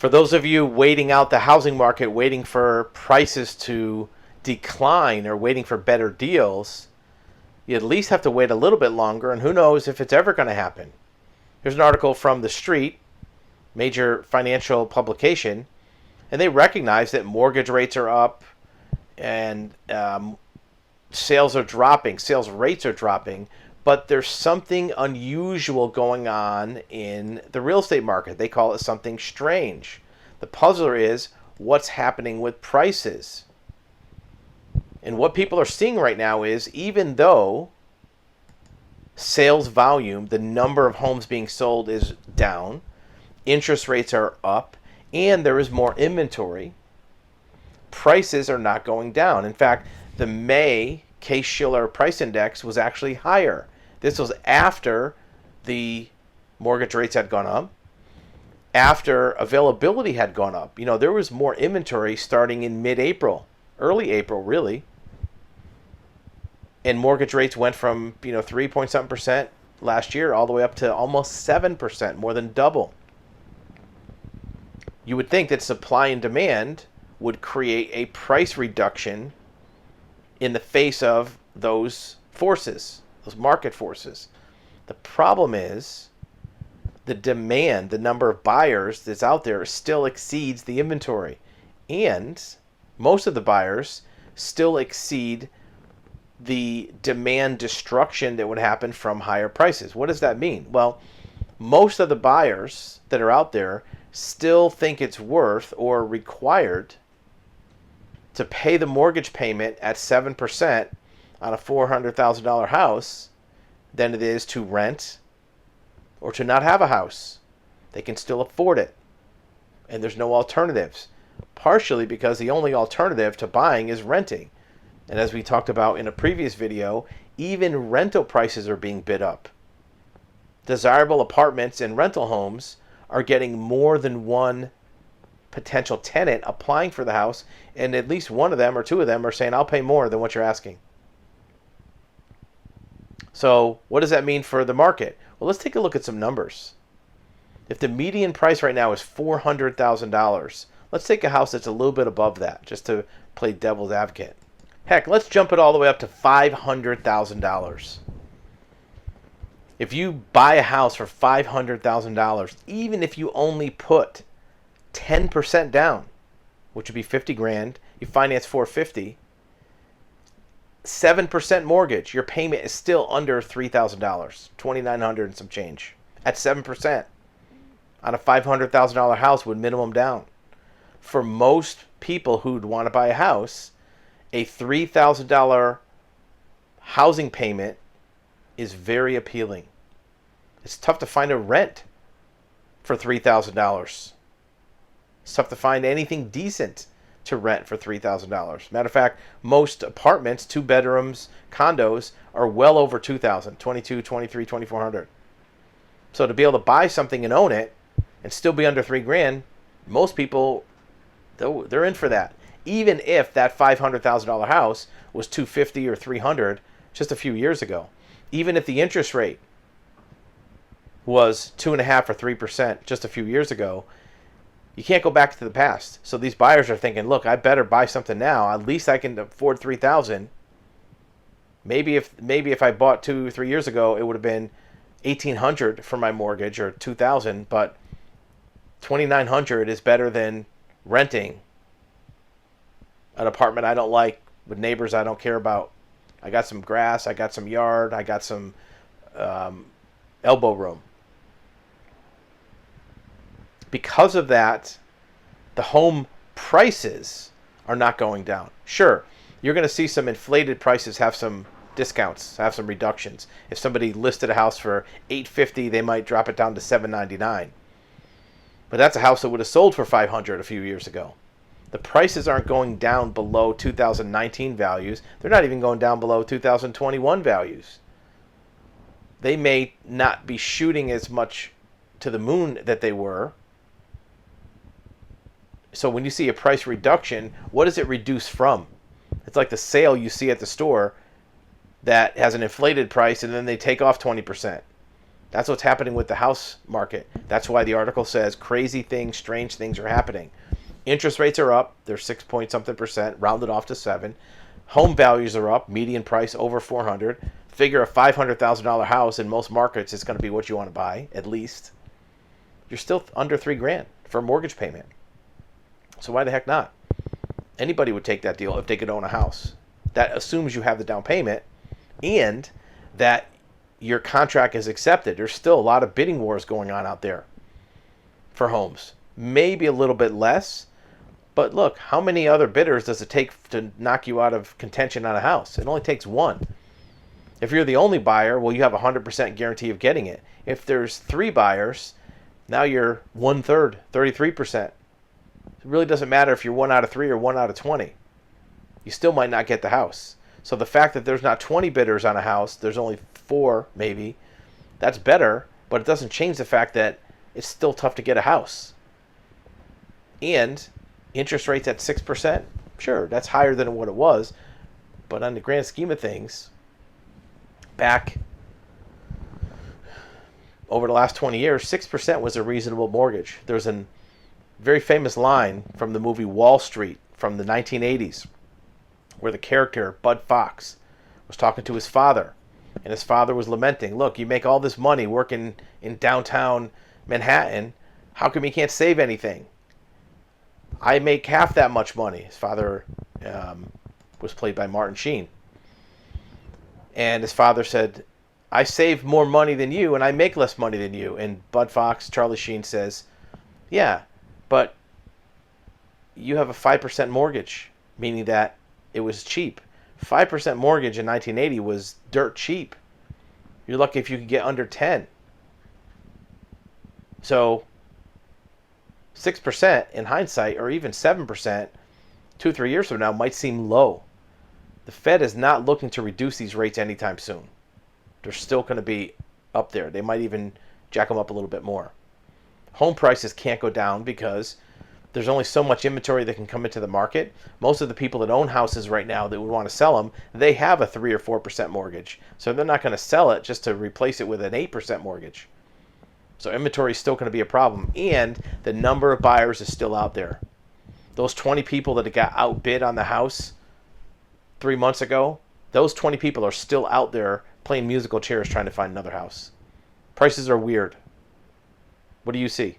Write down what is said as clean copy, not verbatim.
For those of you waiting out the housing market, waiting for prices to decline or waiting for better deals, you at least have to wait a little bit longer, and who knows if it's ever going to happen. Here's an article from The Street, major financial publication, and they recognize that mortgage rates are up and sales are dropping, sales rates are dropping, but there's something unusual going on in the real estate market. They call it something strange. The puzzler is what's happening with prices. And what people are seeing right now is, even though sales volume, the number of homes being sold, is down, interest rates are up, and there is more inventory, prices are not going down. In fact, the May Case-Shiller price index was actually higher. This was after the mortgage rates had gone up, after availability had gone up. You know, there was more inventory starting in mid-April, early April, really. And mortgage rates went from, 3-point-something% last year all the way up to almost 7%, more than double. You would think that supply and demand would create a price reduction in the face of those forces, those market forces. The problem is the demand, the number of buyers that's out there, still exceeds the inventory. And most of the buyers still exceed the demand destruction that would happen from higher prices. What does that mean? Well, most of the buyers that are out there still think it's worth or required to pay the mortgage payment at 7% on a $400,000 house than it is to rent or to not have a house. They can still afford it. And there's no alternatives. Partially because the only alternative to buying is renting. And as we talked about in a previous video, even rental prices are being bid up. Desirable apartments and rental homes are getting more than one potential tenant applying for the house, and at least one of them or two of them are saying, I'll pay more than what you're asking. So what does that mean for the market? Well, let's take a look at some numbers. If the median price right now is $400,000, let's take a house that's a little bit above that, just to play devil's advocate. Heck, let's jump it all the way up to $500,000. If you buy a house for $500,000, even if you only put 10% down, which would be $50,000, you finance $450,000, 7% mortgage, your payment is still under $3,000, $2,900 and some change. At 7% on a $500,000 house with minimum down. For most people who'd want to buy a house, a $3,000 housing payment is very appealing. It's tough to find a rent for $3,000. It's tough to find anything decent to rent for $3,000. Matter of fact, most apartments, 2 bedrooms, condos, are well over $2,000, $2,200, $2,300, $2,400. So to be able to buy something and own it and still be under $3,000, most people, they're in for that. Even if that $500,000 house was $250,000 or $300,000 just a few years ago. Even if the interest rate was 2.5% or 3% just a few years ago, you can't go back to the past. So these buyers are thinking, look, I better buy something now. At least I can afford $3,000. Maybe if I bought 2 or 3 years ago, it would have been $1,800 for my mortgage or $2,000, but $2,900 is better than renting an apartment I don't like with neighbors I don't care about. I got some grass, I got some yard, I got some elbow room. Because of that, the home prices are not going down. Sure, you're going to see some inflated prices have some discounts, have some reductions. If somebody listed a house for $850,000, they might drop it down to $799,000. But that's a house that would have sold for $500,000 a few years ago. The prices aren't going down below 2019 values. They're not even going down below 2021 values. They may not be shooting as much to the moon that they were. So when you see a price reduction, what does it reduce from? It's like the sale you see at the store that has an inflated price and then they take off 20%. That's what's happening with the house market. That's why the article says crazy things, strange things are happening. Interest rates are up. They're 6 point something percent, rounded off to 7. Home values are up. Median price over 400. Figure a $500,000 house in most markets is going to be what you want to buy, at least. You're still under $3,000 for a mortgage payment. So why the heck not? Anybody would take that deal if they could own a house. That assumes you have the down payment and that your contract is accepted. There's still a lot of bidding wars going on out there for homes. Maybe a little bit less, but look, how many other bidders does it take to knock you out of contention on a house? It only takes one. If you're the only buyer, well, you have a 100% guarantee of getting it. If there's 3 buyers, now you're 1/3, 33%. It really doesn't matter if you're 1 out of 3 or 1 out of 20. You still might not get the house. So the fact that there's not 20 bidders on a house, there's only 4 maybe, that's better, but it doesn't change the fact that it's still tough to get a house. And interest rates at 6%, sure, that's higher than what it was, but on the grand scheme of things, back over the last 20 years, 6% was a reasonable mortgage. There's a very famous line from the movie Wall Street from the 1980s where the character, Bud Fox, was talking to his father. And his father was lamenting, look, you make all this money working in downtown Manhattan. How come you can't save anything? I make half that much money. His father was played by Martin Sheen. And his father said, I save more money than you and I make less money than you. And Bud Fox, Charlie Sheen, says, yeah, but you have a 5% mortgage, meaning that it was cheap. 5% mortgage in 1980 was dirt cheap. You're lucky if you could get under 10. So 6% in hindsight, or even 7%, 2-3 years from now, might seem low. The Fed is not looking to reduce these rates anytime soon. They're still going to be up there. They might even jack them up a little bit more. Home prices can't go down because there's only so much inventory that can come into the market. Most of the people that own houses right now that would want to sell them, they have a 3 or 4% mortgage. So they're not going to sell it just to replace it with an 8% mortgage. So inventory is still going to be a problem. And the number of buyers is still out there. Those 20 people that got outbid on the house 3 months ago, those 20 people are still out there playing musical chairs trying to find another house. Prices are weird. What do you see?